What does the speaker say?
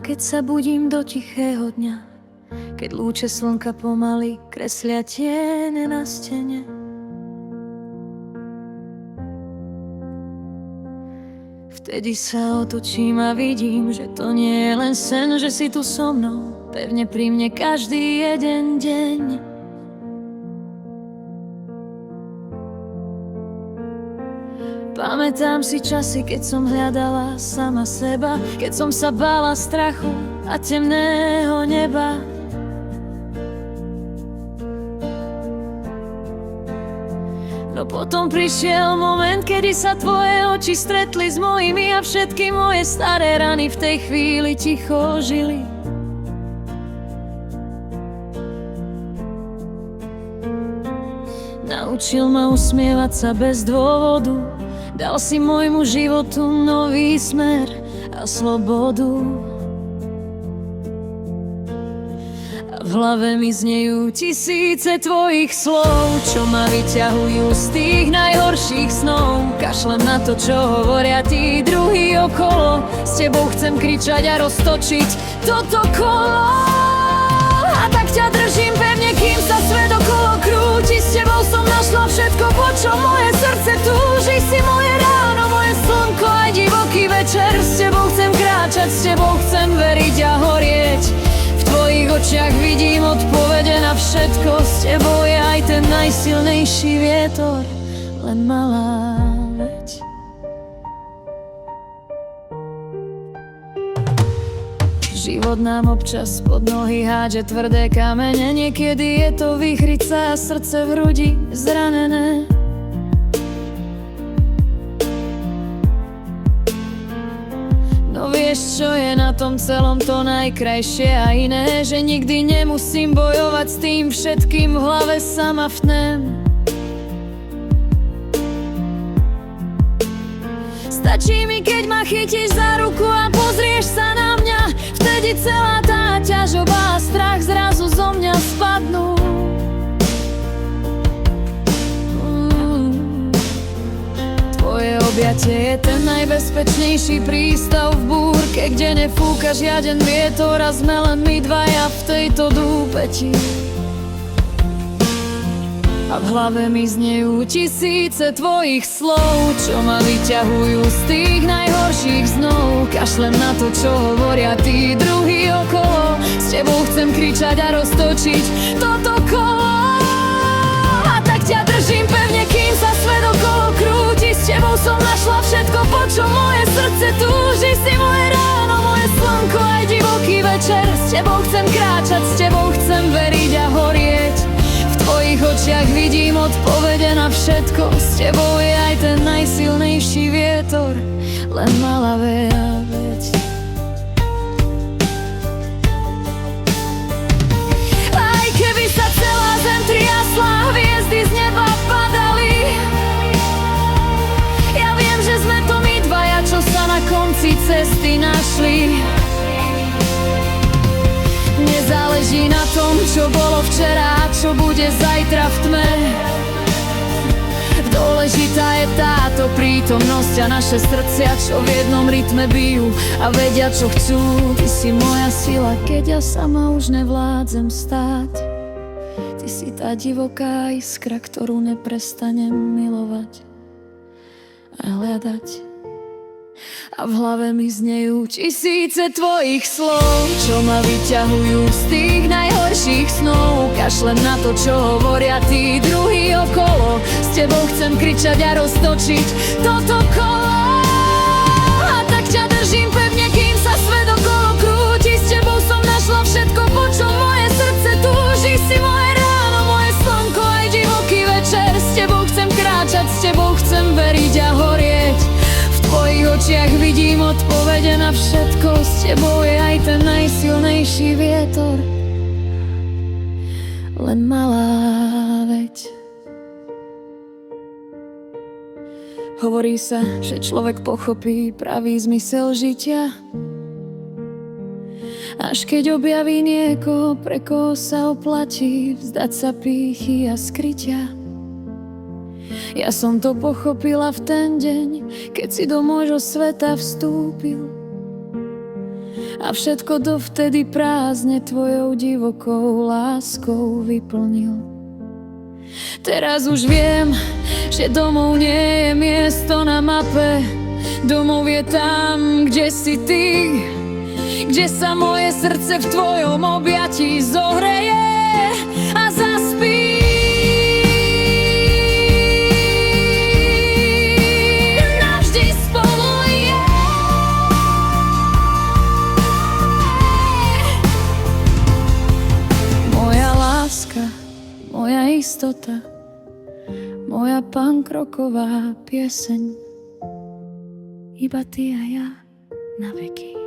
keď sa budím do tichého dňa, keď lúče slnka pomaly kreslia tiene na stene. Vtedy sa otočím a vidím, že to nie je len sen, že si tu so mnou, pevne pri mne každý jeden deň. Pamätám si časy, keď som hľadala sama seba, keď som sa bála strachu a temného neba. No potom prišiel moment, kedy sa tvoje oči stretli s mojimi a všetky moje staré rany v tej chvíli ticho žili. Naučil ma usmievať sa bez dôvodu, dal si môjmu životu nový smer a slobodu. A v hlave mi znejú tisíce tvojich slov, čo ma vyťahujú z tých najhorších snov. Kašlem na to, čo hovoria tí druhí okolo, s tebou chcem kričať a roztočiť toto kolo. A tak ťa držím pevne, kým sa svet okolo krúti. S tebou som našla všetko, po čo moje srdce túži. Si moje ráno, moje slnko, aj divoký večer. S tebou chcem kráčať, s tebou chcem veriť a horieť. V tvojich očiach vidím odpovede na všetko. S tebou je aj ten najsilnejší vietor, len malá veď. Život nám občas pod nohy hádže tvrdé kamene, niekedy je to výchrica a srdce v hrudi zranené. No vieš, čo je na tom celom to najkrajšie a iné, že nikdy nemusím bojovať s tým všetkým v hlave sama vtnem. Stačí mi, keď ma chytíš za ruku a pozrieš sa na mňa. Vtedy celá tá ťažoba a strach zrazu zo mňa spadnú. Tvoje objatie je ten najbezpečnejší prístav v búrke, kde nefúka žiaden vietor a sme len my dvaja v tejto dúpeti. A v hlave mi znejú tisíce tvojich slov, čo ma vyťahujú z tých najhorších snov. Kašlem na to, čo hovoria tí druhí okolo, s tebou chcem kričať a roztočiť toto kolo. A tak ťa držím pevne, kým sa svet okolo krúti. S tebou som našla všetko, po čo moje srdce túži. Si moje ráno, moje slnko, aj divoký večer. S tebou chcem kráčať, s tebou chcem veriť a horieť. V tvojich očiach vidím odpovede na všetko. S tebou je aj ten najsilnejší vietor, len malá veď. Aj keby sa celá zem triasla, hviezdy z neba padali, ja viem, že sme to my dvaja, čo sa na konci cesty našli. Nezáleží na tom, čo bolo včera a čo bude zajtra v tme. Dôležitá je táto prítomnosť a naše srdcia, čo v jednom rytme bijú a vedia, čo chcú. Ty si moja sila, keď ja sama už nevládzem stáť. Ty si tá divoká iskra, ktorú neprestanem milovať a hľadať. A v hlave mi znejú tisíce tvojich slov, čo ma vyťahujú z tých najhorších snov. Kašlem na to, čo hovoria tí druhí okolo, s tebou chcem kričať a roztočiť toto kolo. A tak ťa držím pevne, kým sa svet okolo krúti. S tebou som našla všetko, po čo moje srdce túži. Si moje ráno, moje slnko, aj divoký večer. S tebou chcem kráčať, s tebou chcem veriť a horieť. V tvojich očiach vidím odpovede na všetko. S tebou je aj ten najsilnejší vietor, len malá veď. Hovorí sa, že človek pochopí pravý zmysel žitia, až keď objaví niekoho, pre koho sa oplatí vzdať sa pýchy a skrytia. Ja som to pochopila v ten deň, keď si do môjho sveta vstúpil. a všetko dovtedy prázdne tvojou divokou láskou vyplnil. Teraz už viem, že domov nie je miesto na mape. Domov je tam, kde si ty, kde sa moje srdce v tvojom objatí zohreje a zaspí. Navždy spolu je. Moja láska, moja istota, moja punkroková pieseň, iba ty a ja na veky.